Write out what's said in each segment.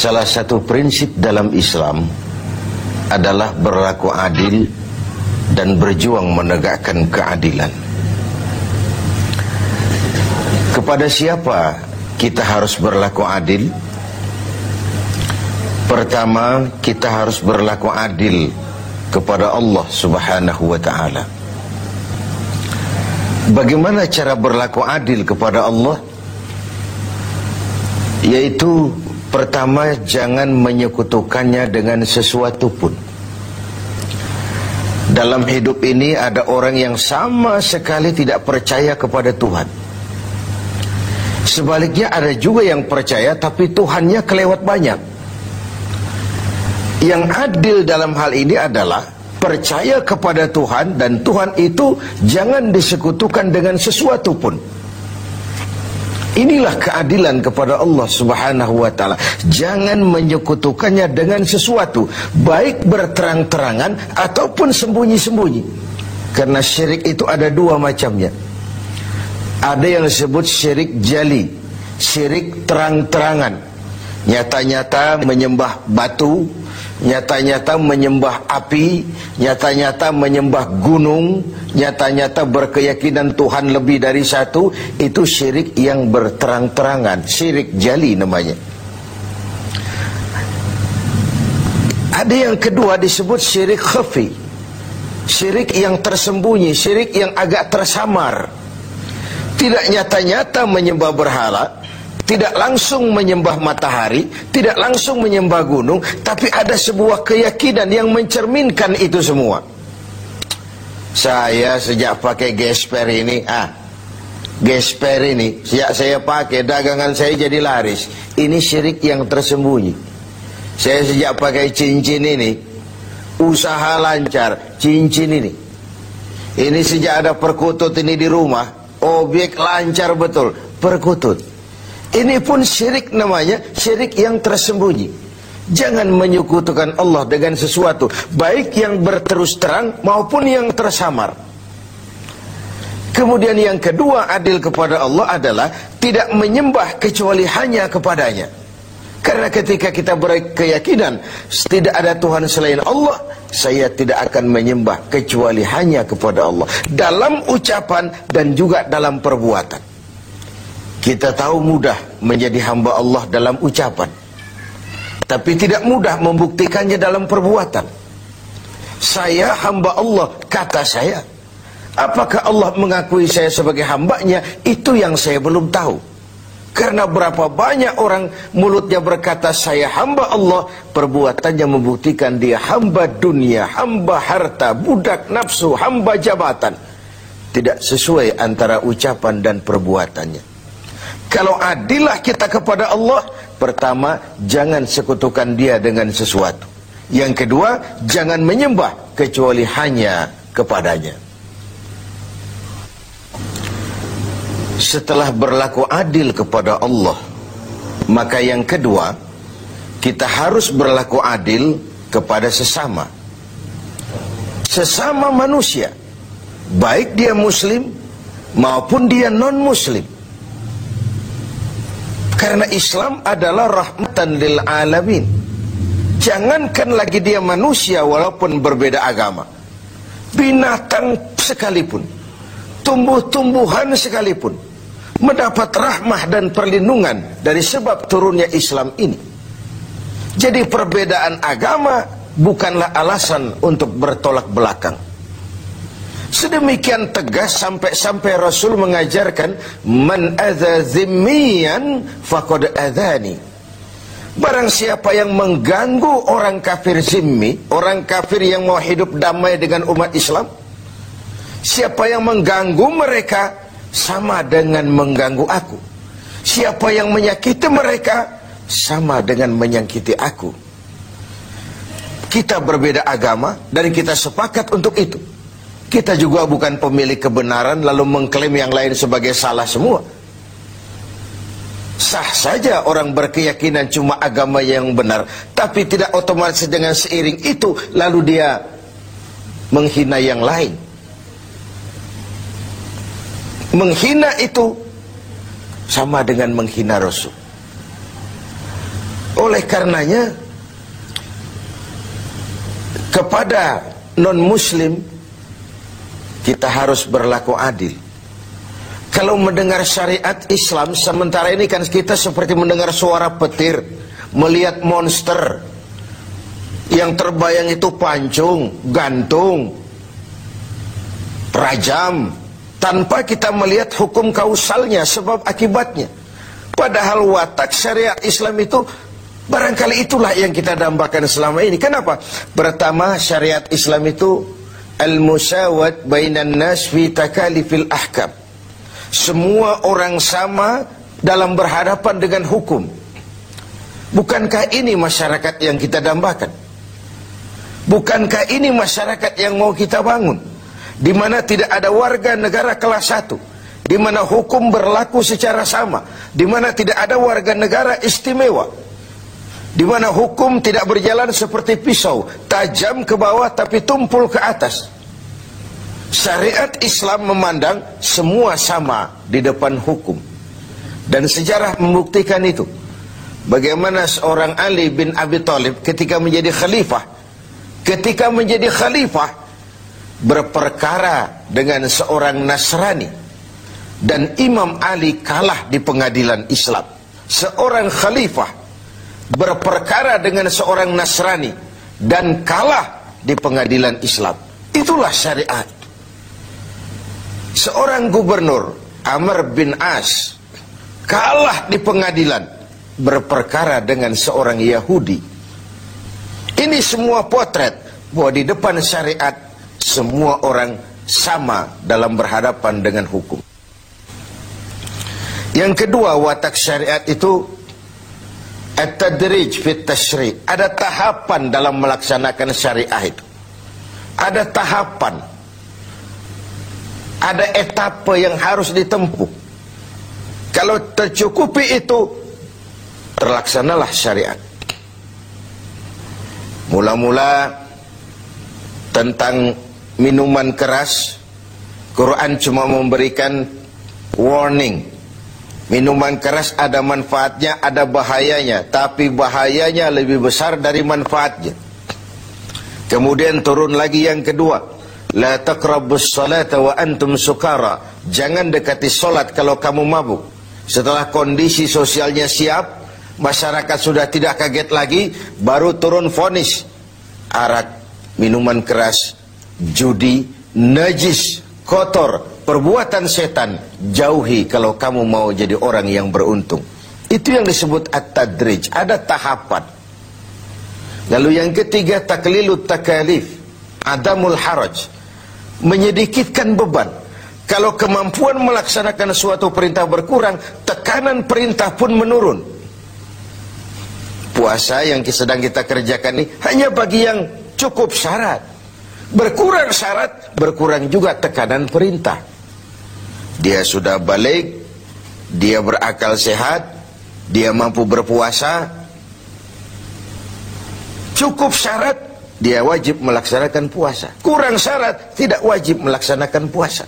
Salah satu prinsip dalam Islam adalah berlaku adil dan berjuang menegakkan keadilan. Kepada siapa kita harus berlaku adil? Pertama, kita harus berlaku adil kepada Allah Subhanahu wa ta'ala. Bagaimana cara berlaku adil kepada Allah? Yaitu pertama, jangan menyekutukannya dengan sesuatu pun. Dalam hidup ini ada orang yang sama sekali tidak percaya kepada Tuhan. Sebaliknya ada juga yang percaya tapi Tuhannya kelewat banyak. Yang adil dalam hal ini adalah percaya kepada Tuhan, dan Tuhan itu jangan disekutukan dengan sesuatu pun. Inilah keadilan kepada Allah Subhanahu wa ta'ala. Jangan menyekutukannya dengan sesuatu, baik berterang-terangan ataupun sembunyi-sembunyi. Karena syirik itu ada dua macamnya. Ada yang disebut syirik jali, syirik terang-terangan. Nyata-nyata menyembah batu, nyata-nyata menyembah api, nyata-nyata menyembah gunung, nyata-nyata berkeyakinan Tuhan lebih dari satu. Itu syirik yang berterang-terangan, syirik jali namanya. Ada yang kedua disebut syirik khafi, syirik yang tersembunyi, syirik yang agak tersamar. Tidak nyata-nyata menyembah berhala, tidak langsung menyembah matahari, tidak langsung menyembah gunung, tapi ada sebuah keyakinan yang mencerminkan itu semua. Saya sejak pakai gesper ini, gesper ini sejak saya pakai, dagangan saya jadi laris. Ini syirik yang tersembunyi. Saya sejak pakai cincin ini, usaha lancar, cincin ini. Ini sejak ada perkutut ini di rumah, objek lancar betul, perkutut. Ini pun syirik namanya, syirik yang tersembunyi. Jangan menyekutukan Allah dengan sesuatu, baik yang berterus terang maupun yang tersamar. Kemudian yang kedua, adil kepada Allah adalah tidak menyembah kecuali hanya kepadanya. Karena ketika kita berkeyakinan tidak ada Tuhan selain Allah, saya tidak akan menyembah kecuali hanya kepada Allah, dalam ucapan dan juga dalam perbuatan. Kita tahu mudah menjadi hamba Allah dalam ucapan, tapi tidak mudah membuktikannya dalam perbuatan. Saya hamba Allah, kata saya. Apakah Allah mengakui saya sebagai hambanya? Itu yang saya belum tahu. Karena berapa banyak orang mulutnya berkata saya hamba Allah, perbuatannya membuktikan dia hamba dunia, hamba harta, budak nafsu, hamba jabatan. Tidak sesuai antara ucapan dan perbuatannya. Kalau adillah kita kepada Allah, pertama, jangan sekutukan dia dengan sesuatu. Yang kedua, jangan menyembah kecuali hanya kepadanya. Setelah berlaku adil kepada Allah, maka yang kedua, kita harus berlaku adil kepada sesama. Sesama manusia, baik dia muslim maupun dia non-muslim. Karena Islam adalah rahmatan lil alamin. Jangankan lagi dia manusia walaupun berbeda agama, binatang sekalipun, tumbuh-tumbuhan sekalipun mendapat rahmah dan perlindungan dari sebab turunnya Islam ini. Jadi perbedaan agama bukanlah alasan untuk bertolak belakang. Sedemikian tegas sampai Rasul mengajarkan, man adza zimmiyan faqad adzani. Barang siapa yang mengganggu orang kafir zimmi, orang kafir yang mau hidup damai dengan umat Islam, siapa yang mengganggu mereka sama dengan mengganggu aku. Siapa yang menyakiti mereka sama dengan menyakiti aku. Kita berbeda agama dan kita sepakat untuk itu. Kita juga bukan pemilik kebenaran lalu mengklaim yang lain sebagai salah semua. Sah saja orang berkeyakinan cuma agama yang benar, tapi tidak otomatis dengan seiring itu lalu dia menghina yang lain. Menghina itu sama dengan menghina Rasul. Oleh karenanya, kepada non-muslim kita harus berlaku adil. Kalau mendengar syariat Islam, sementara ini kan kita seperti mendengar suara petir, melihat monster. Yang terbayang itu pancung, gantung, rajam, tanpa kita melihat hukum kausalnya, sebab akibatnya. Padahal watak syariat Islam itu barangkali itulah yang kita dambakan selama ini. Kenapa? Pertama, syariat Islam itu al-musawat bainan nas fi takalifil ahkam. Semua orang sama dalam berhadapan dengan hukum. Bukankah ini masyarakat yang kita dambakan? Bukankah ini masyarakat yang mau kita bangun? Di mana tidak ada warga negara kelas 1, di mana hukum berlaku secara sama, di mana tidak ada warga negara istimewa, di mana hukum tidak berjalan seperti pisau, tajam ke bawah tapi tumpul ke atas. Syariat Islam memandang semua sama di depan hukum. Dan sejarah membuktikan itu. Bagaimana seorang Ali bin Abi Thalib ketika menjadi khalifah, berperkara dengan seorang Nasrani, dan Imam Ali kalah di pengadilan Islam. Seorang khalifah berperkara dengan seorang Nasrani dan kalah di pengadilan Islam. Itulah syariat. Seorang gubernur, Amr bin As, kalah di pengadilan berperkara dengan seorang Yahudi. Ini semua potret bahwa di depan syariat semua orang sama dalam berhadapan dengan hukum. Yang kedua, watak syariat itu at-tadrij fit tasyri'. Ada tahapan dalam melaksanakan syariah itu. Ada tahapan. Ada etapa yang harus ditempuh. Kalau tercukupi itu, terlaksanalah syariat. Mula-mula tentang minuman keras, Quran cuma memberikan warning. Minuman keras ada manfaatnya, ada bahayanya, tapi bahayanya lebih besar dari manfaatnya. Kemudian turun lagi yang kedua, la taqrabus salata wa antum sukara. Jangan dekati solat kalau kamu mabuk. Setelah kondisi sosialnya siap, masyarakat sudah tidak kaget lagi, baru turun vonis. Arak, minuman keras, judi, najis, kotor, perbuatan setan, jauhi kalau kamu mau jadi orang yang beruntung. Itu yang disebut at-tadrij. Ada tahapan. Lalu yang ketiga, taklilut takalif, adamul haraj, menyedikitkan beban. Kalau kemampuan melaksanakan suatu perintah berkurang, tekanan perintah pun menurun. Puasa yang sedang kita kerjakan ini hanya bagi yang cukup syarat. Berkurang syarat, berkurang juga tekanan perintah. Dia sudah balik, dia berakal sehat, dia mampu berpuasa. Cukup syarat, dia wajib melaksanakan puasa. Kurang syarat, tidak wajib melaksanakan puasa.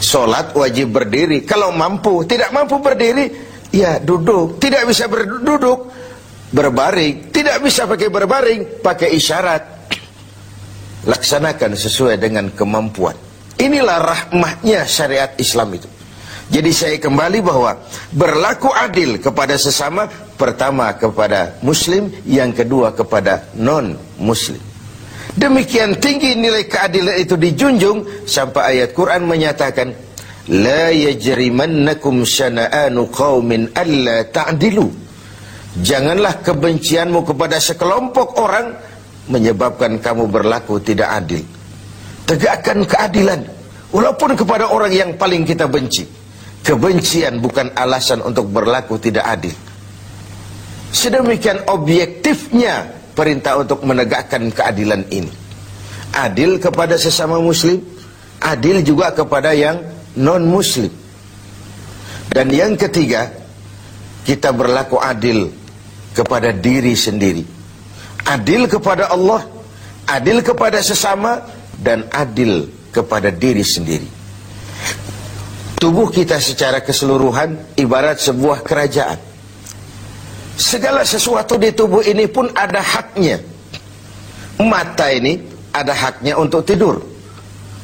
Solat wajib berdiri. Kalau mampu, tidak mampu berdiri, ya duduk. Tidak bisa berduduk, berbaring. Tidak bisa pakai berbaring, pakai isyarat. Laksanakan sesuai dengan kemampuan. Inilah rahmatnya syariat Islam itu. Jadi saya kembali bahwa berlaku adil kepada sesama, pertama kepada muslim, yang kedua kepada non-muslim. Demikian tinggi nilai keadilan itu dijunjung sampai ayat Quran menyatakan, la yajrimannakum syana'anu qaumin alla ta'dilu. Janganlah kebencianmu kepada sekelompok orang menyebabkan kamu berlaku tidak adil. Tegakkan keadilan walaupun kepada orang yang paling kita benci. Kebencian bukan alasan untuk berlaku tidak adil. Sedemikian objektifnya perintah untuk menegakkan keadilan ini. Adil kepada sesama muslim, adil juga kepada yang non-muslim. Dan yang ketiga, kita berlaku adil kepada diri sendiri. Adil kepada Allah, adil kepada sesama, dan adil kepada diri sendiri. Tubuh kita secara keseluruhan ibarat sebuah kerajaan. Segala sesuatu di tubuh ini pun ada haknya. Mata ini ada haknya untuk tidur.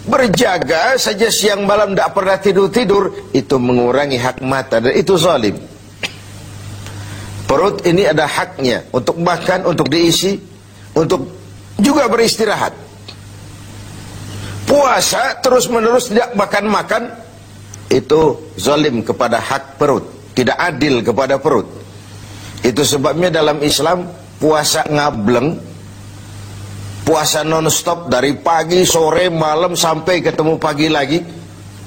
Berjaga saja siang malam tidak pernah tidur-tidur, itu mengurangi hak mata dan itu zalim. Perut ini ada haknya untuk makan, untuk diisi, untuk juga beristirahat. Puasa terus-menerus tidak makan-makan, itu zalim kepada hak perut, tidak adil kepada perut. Itu sebabnya dalam Islam puasa ngableng, puasa non-stop dari pagi, sore, malam sampai ketemu pagi lagi,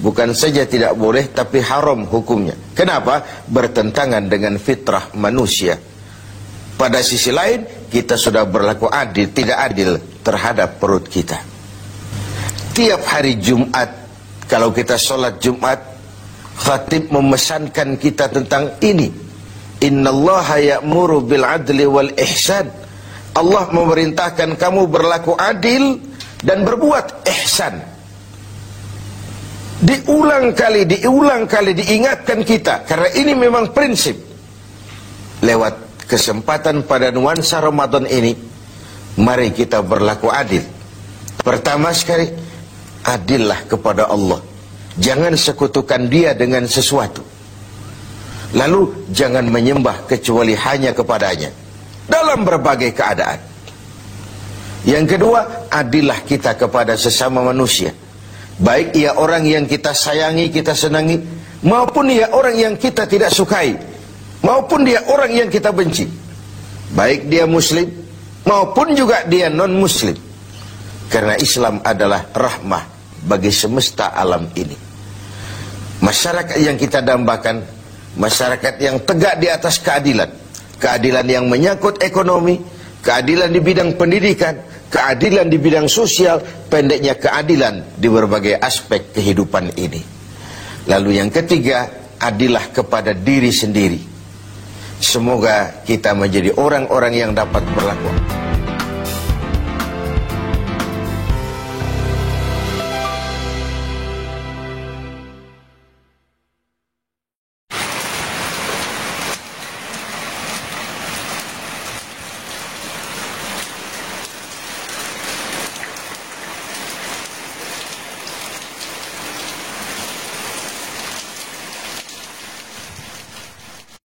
bukan saja tidak boleh tapi haram hukumnya. Kenapa? Bertentangan dengan fitrah manusia. Pada sisi lain kita sudah berlaku adil, tidak adil terhadap perut kita. Tiap hari Jumat kalau kita sholat Jumat, khatib memesankan kita tentang ini. Innallaha ya'muru bil adli wal ihsan. Allah memerintahkan kamu berlaku adil dan berbuat ihsan. Diulang kali diingatkan kita, karena ini memang prinsip. Lewat kesempatan pada nuansa Ramadan ini, mari kita berlaku adil. Pertama sekali, adillah kepada Allah. Jangan sekutukan Dia dengan sesuatu. Lalu jangan menyembah kecuali hanya kepadanya dalam berbagai keadaan. Yang kedua, adillah kita kepada sesama manusia. Baik ia orang yang kita sayangi, kita senangi, maupun ia orang yang kita tidak sukai, maupun dia orang yang kita benci. Baik dia muslim, maupun juga dia non-muslim. Karena Islam adalah rahmah bagi semesta alam ini. Masyarakat yang kita dambakan, masyarakat yang tegak di atas keadilan. Keadilan yang menyangkut ekonomi, keadilan di bidang pendidikan, keadilan di bidang sosial, pendeknya keadilan di berbagai aspek kehidupan ini. Lalu yang ketiga, adillah kepada diri sendiri. Semoga kita menjadi orang-orang yang dapat berlaku